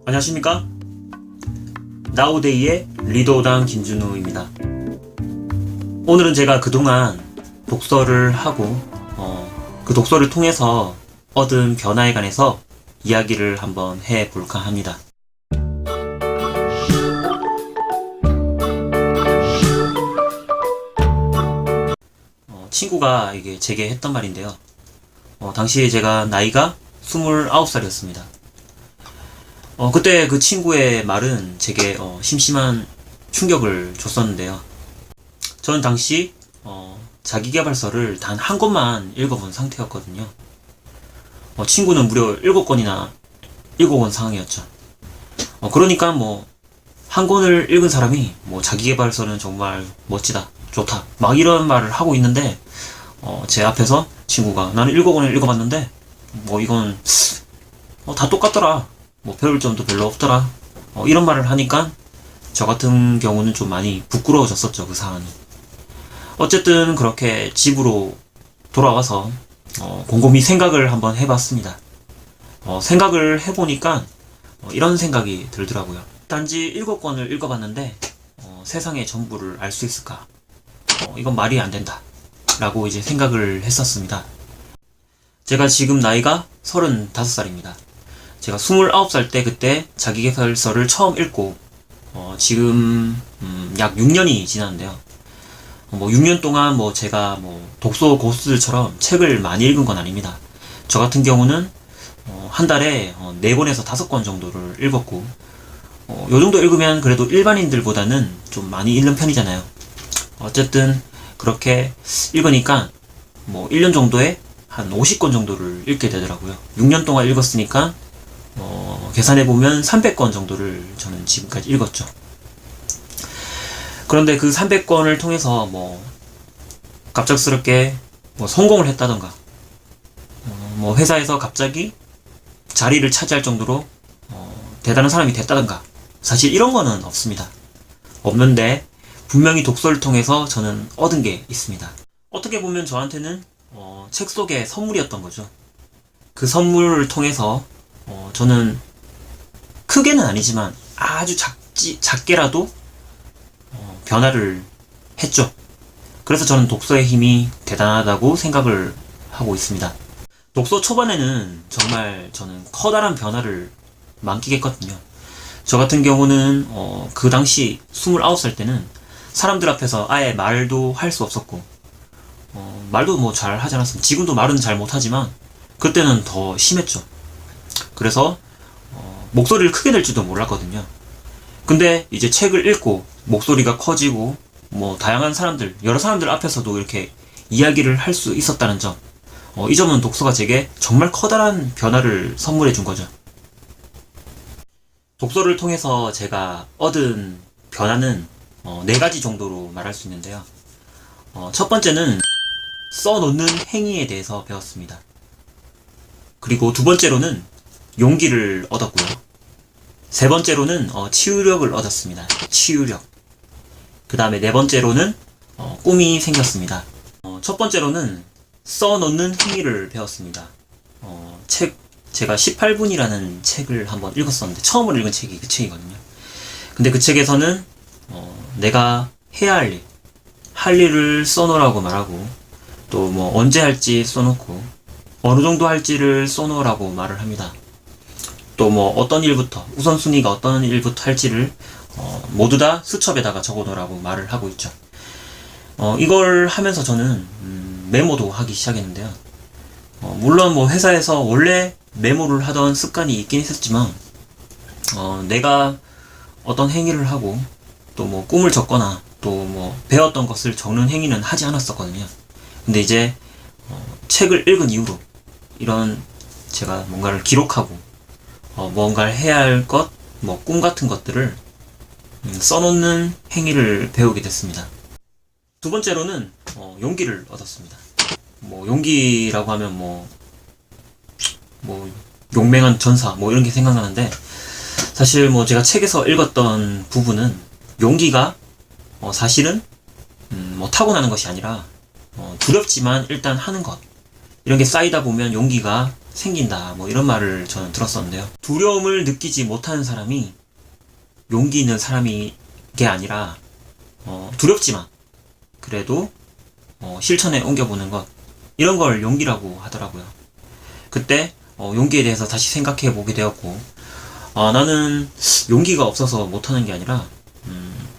안녕하십니까? 나우데이의 리더당 김준우입니다. 오늘은 제가 그동안 독서를 하고 그 독서를 통해서 얻은 변화에 관해서 이야기를 한번 해볼까 합니다. 친구가 이게 제게 했던 말인데요. 당시에 제가 나이가 29살이었습니다. 그때 그 친구의 말은 제게 심심한 충격을 줬었는데요. 저는 당시 자기계발서를 단 한 권만 읽어본 상태였거든요. 친구는 무려 7권이나 읽어본 상황이었죠. 그러니까 한 권을 읽은 사람이 자기계발서는 정말 멋지다, 좋다, 막 이런 말을 하고 있는데 제 앞에서 친구가 나는 7권을 읽어봤는데 이건 다 똑같더라, 배울 점도 별로 없더라, 이런 말을 하니까 저 같은 경우는 좀 많이 부끄러워졌었죠, 그 상황이. 어쨌든 그렇게 집으로 돌아와서 곰곰이 생각을 한번 해봤습니다. 생각을 해보니까 이런 생각이 들더라고요. 단지 7권을 읽어봤는데 세상의 전부를 알 수 있을까? 이건 말이 안 된다 라고 이제 생각을 했었습니다. 제가 지금 나이가 35살입니다. 제가 29살 때 그때 자기계발서를 처음 읽고 지금 약 6년이 지났는데요. 6년 동안 제가 독서 고수들처럼 책을 많이 읽은 건 아닙니다. 저 같은 경우는 한 달에 4권에서 5권 정도를 읽었고, 요 정도 읽으면 그래도 일반인들보다는 좀 많이 읽는 편이잖아요. 어쨌든 그렇게 읽으니까 1년 정도에 한 50권 정도를 읽게 되더라고요. 6년 동안 읽었으니까 계산해보면 300권 정도를 저는 지금까지 읽었죠. 그런데 그 300권을 통해서 갑작스럽게 성공을 했다던가 회사에서 갑자기 자리를 차지할 정도로 대단한 사람이 됐다던가, 사실 이런 거는 없습니다. 없는데 분명히 독서를 통해서 저는 얻은 게 있습니다. 어떻게 보면 저한테는 책 속의 선물이었던 거죠. 그 선물을 통해서 저는 크게는 아니지만 아주 작게라도 변화를 했죠. 그래서 저는 독서의 힘이 대단하다고 생각을 하고 있습니다. 독서 초반에는 정말 저는 커다란 변화를 만끽했거든요. 저 같은 경우는 그 당시 29살 때는 사람들 앞에서 아예 말도 할 수 없었고, 말도 잘 하지 않았습니다. 지금도 말은 잘 못하지만 그때는 더 심했죠. 그래서 목소리를 크게 낼지도 몰랐거든요. 근데 이제 책을 읽고 목소리가 커지고 다양한 사람들, 여러 사람들 앞에서도 이렇게 이야기를 할 수 있었다는 점, 이 점은 독서가 제게 정말 커다란 변화를 선물해 준 거죠. 독서를 통해서 제가 얻은 변화는 4가지 정도로 말할 수 있는데요. 첫 번째는 써놓는 행위에 대해서 배웠습니다. 그리고 두 번째로는 용기를 얻었고요. 세 번째로는 치유력을 얻었습니다. 치유력. 그 다음에 네 번째로는 꿈이 생겼습니다. 첫 번째로는 써놓는 행위를 배웠습니다. 제가 18분이라는 책을 한번 읽었었는데, 처음으로 읽은 책이 그 책이거든요. 근데 그 책에서는 내가 해야 할 일을 써놓으라고 말하고, 또 언제 할지 써놓고, 어느 정도 할지를 써놓으라고 말을 합니다. 또 어떤 일부터, 우선순위가 어떤 일부터 할지를 모두 다 수첩에다가 적어놓으라고 말을 하고 있죠. 이걸 하면서 저는 메모도 하기 시작했는데요. 물론 회사에서 원래 메모를 하던 습관이 있긴 했었지만 내가 어떤 행위를 하고 또 꿈을 적거나 또 배웠던 것을 적는 행위는 하지 않았었거든요. 근데 이제 책을 읽은 이후로 이런 제가 뭔가를 기록하고 뭔가를 해야 할 것, 꿈 같은 것들을 써놓는 행위를 배우게 됐습니다. 두 번째로는 용기를 얻었습니다. 용기라고 하면 용맹한 전사 이런 게 생각나는데, 사실 제가 책에서 읽었던 부분은 용기가 사실은 타고나는 것이 아니라 두렵지만 일단 하는 것, 이런 게 쌓이다 보면 용기가 생긴다. 뭐 이런 말을 저는 들었었는데요. 두려움을 느끼지 못하는 사람이 용기 있는 사람이 게 아니라 두렵지만 그래도 실천에 옮겨보는 것, 이런 걸 용기라고 하더라고요. 그때 용기에 대해서 다시 생각해 보게 되었고, 나는 용기가 없어서 못하는 게 아니라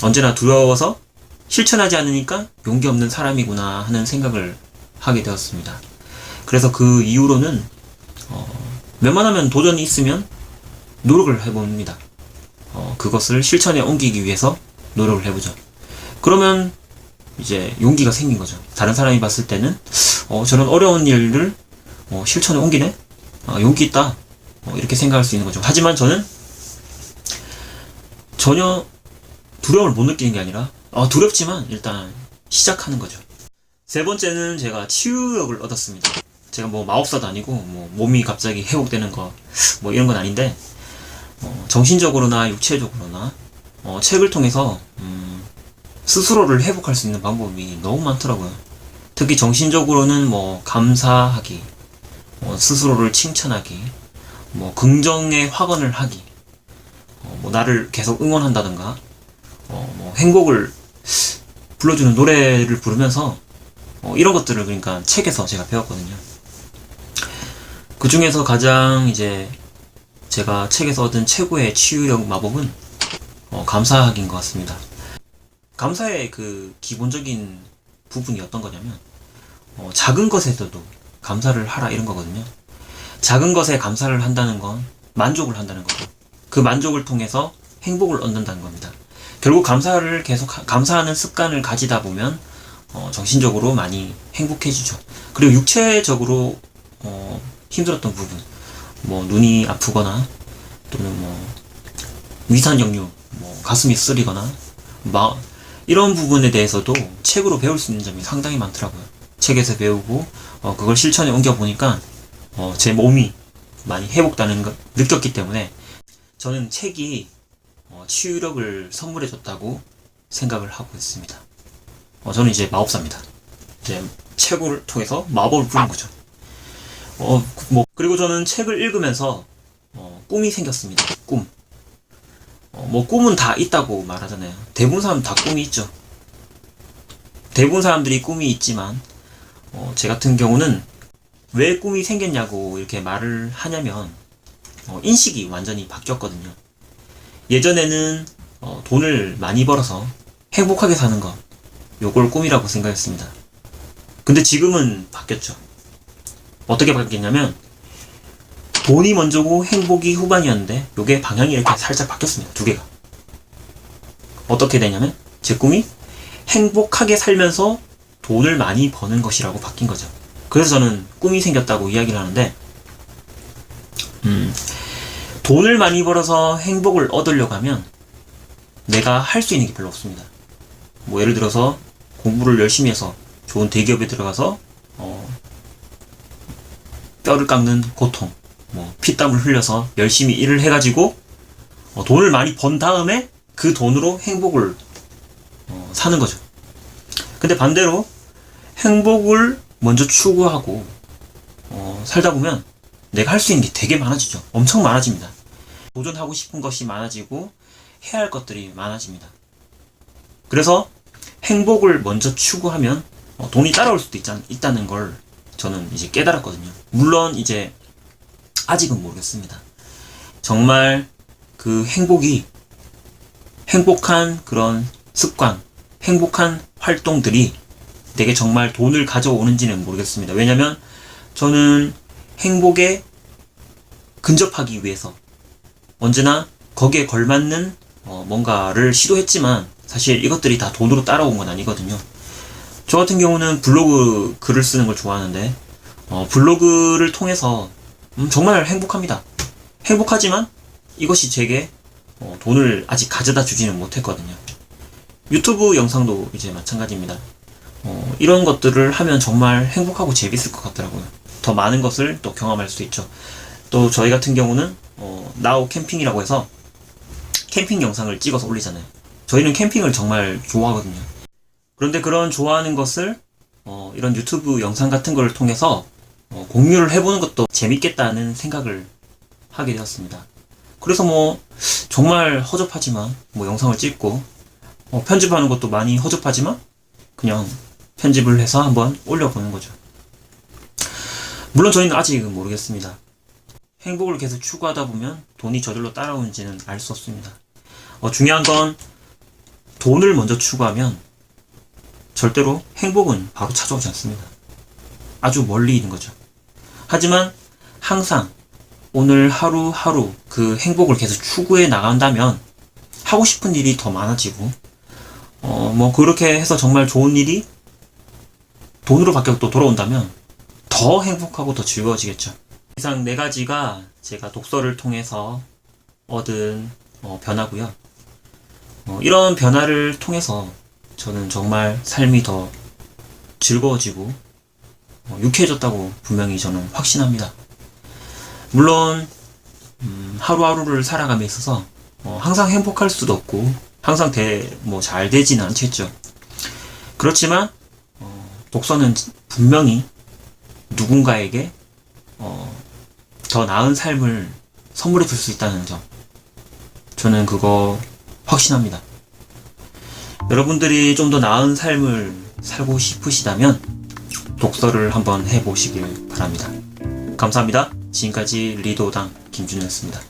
언제나 두려워서 실천하지 않으니까 용기 없는 사람이구나 하는 생각을 하게 되었습니다. 그래서 그 이후로는 웬만하면 도전이 있으면 노력을 해봅니다. 그것을 실천에 옮기기 위해서 노력을 해보죠. 그러면 이제 용기가 생긴 거죠. 다른 사람이 봤을 때는 저런 어려운 일을 실천에 옮기네? 용기 있다. 이렇게 생각할 수 있는 거죠. 하지만 저는 전혀 두려움을 못 느끼는 게 아니라 두렵지만 일단 시작하는 거죠. 세 번째는 제가 치유력을 얻었습니다. 제가 뭐 마법사도 아니고 뭐 몸이 갑자기 회복되는 거 뭐 이런 건 아닌데, 정신적으로나 육체적으로나 책을 통해서 스스로를 회복할 수 있는 방법이 너무 많더라고요. 특히 정신적으로는 뭐 감사하기, 스스로를 칭찬하기, 뭐 긍정의 확언을 하기, 뭐 나를 계속 응원한다든가, 뭐 행복을 불러주는 노래를 부르면서 이런 것들을 그러니까 책에서 제가 배웠거든요. 그 중에서 가장 이제 제가 책에서 얻은 최고의 치유력 마법은 감사하기인 것 같습니다. 감사의 그 기본적인 부분이 어떤 거냐면 작은 것에서도 감사를 하라 이런 거거든요. 작은 것에 감사를 한다는 건 만족을 한다는 거고, 그 만족을 통해서 행복을 얻는다는 겁니다. 결국 감사를 계속 감사하는 습관을 가지다 보면 정신적으로 많이 행복해지죠. 그리고 육체적으로 힘들었던 부분, 뭐 눈이 아프거나 또는 뭐 위산역류, 뭐 가슴이 쓰리거나 이런 부분에 대해서도 책으로 배울 수 있는 점이 상당히 많더라고요. 책에서 배우고 그걸 실천에 옮겨 보니까 제 몸이 많이 회복되는 걸 느꼈기 때문에 저는 책이 치유력을 선물해 줬다고 생각을 하고 있습니다. 저는 이제 마법사입니다. 이제 책을 통해서 마법을 부는 거죠. 그리고 저는 책을 읽으면서 꿈이 생겼습니다. 꿈. 뭐 꿈은 다 있다고 말하잖아요. 대부분 사람 다 꿈이 있죠. 대부분 사람들이 꿈이 있지만 제 같은 경우는 왜 꿈이 생겼냐고 이렇게 말을 하냐면 인식이 완전히 바뀌었거든요. 예전에는 돈을 많이 벌어서 행복하게 사는 것, 요걸 꿈이라고 생각했습니다. 근데 지금은 바뀌었죠. 어떻게 바뀌었냐면 돈이 먼저고 행복이 후반이었는데 요게 방향이 이렇게 살짝 바뀌었습니다. 두 개가. 어떻게 되냐면 제 꿈이 행복하게 살면서 돈을 많이 버는 것이라고 바뀐 거죠. 그래서 저는 꿈이 생겼다고 이야기를 하는데, 돈을 많이 벌어서 행복을 얻으려고 하면 내가 할 수 있는 게 별로 없습니다. 뭐 예를 들어서 공부를 열심히 해서 좋은 대기업에 들어가서 뼈를 깎는 고통, 뭐 피땀을 흘려서 열심히 일을 해가지고 돈을 많이 번 다음에 그 돈으로 행복을 사는 거죠. 근데 반대로 행복을 먼저 추구하고 살다 보면 내가 할 수 있는 게 되게 많아지죠. 엄청 많아집니다. 도전하고 싶은 것이 많아지고 해야 할 것들이 많아집니다. 그래서 행복을 먼저 추구하면 돈이 따라올 수도 있다는 걸 저는 이제 깨달았거든요. 물론 이제 아직은 모르겠습니다. 정말 그 행복한 그런 습관, 행복한 활동들이 내게 정말 돈을 가져오는지는 모르겠습니다. 왜냐면 저는 행복에 근접하기 위해서 언제나 거기에 걸맞는 뭔가를 시도했지만 사실 이것들이 다 돈으로 따라온 건 아니거든요. 저 같은 경우는 블로그 글을 쓰는 걸 좋아하는데 블로그를 통해서 정말 행복합니다. 행복하지만 이것이 제게 돈을 아직 가져다 주지는 못했거든요. 유튜브 영상도 이제 마찬가지입니다. 이런 것들을 하면 정말 행복하고 재밌을 것 같더라고요. 더 많은 것을 또 경험할 수 있죠. 또 저희 같은 경우는 나우 캠핑이라고 해서 캠핑 영상을 찍어서 올리잖아요. 저희는 캠핑을 정말 좋아하거든요. 그런데 그런 좋아하는 것을 이런 유튜브 영상 같은 걸 통해서 공유를 해보는 것도 재밌겠다는 생각을 하게 되었습니다. 그래서 정말 허접하지만 영상을 찍고 편집하는 것도 많이 허접하지만 그냥 편집을 해서 한번 올려보는 거죠. 물론 저희는 아직은 모르겠습니다. 행복을 계속 추구하다 보면 돈이 저절로 따라오는지는 알 수 없습니다. 중요한 건 돈을 먼저 추구하면 절대로 행복은 바로 찾아오지 않습니다. 아주 멀리 있는 거죠. 하지만 항상 오늘 하루하루 그 행복을 계속 추구해 나간다면 하고 싶은 일이 더 많아지고 그렇게 해서 정말 좋은 일이 돈으로 바뀌어 또 돌아온다면 더 행복하고 더 즐거워지겠죠. 이상 4가지가 제가 독서를 통해서 얻은 변화고요. 이런 변화를 통해서 저는 정말 삶이 더 즐거워지고 유쾌해졌다고 분명히 저는 확신합니다. 물론 하루하루를 살아감에 있어서 항상 행복할 수도 없고 항상 잘 되지는 않겠죠. 그렇지만 독서는 분명히 누군가에게 더 나은 삶을 선물해 줄 수 있다는 점, 저는 그거 확신합니다. 여러분들이 좀 더 나은 삶을 살고 싶으시다면 독서를 한번 해보시길 바랍니다. 감사합니다. 지금까지 리더당 김준현이었습니다.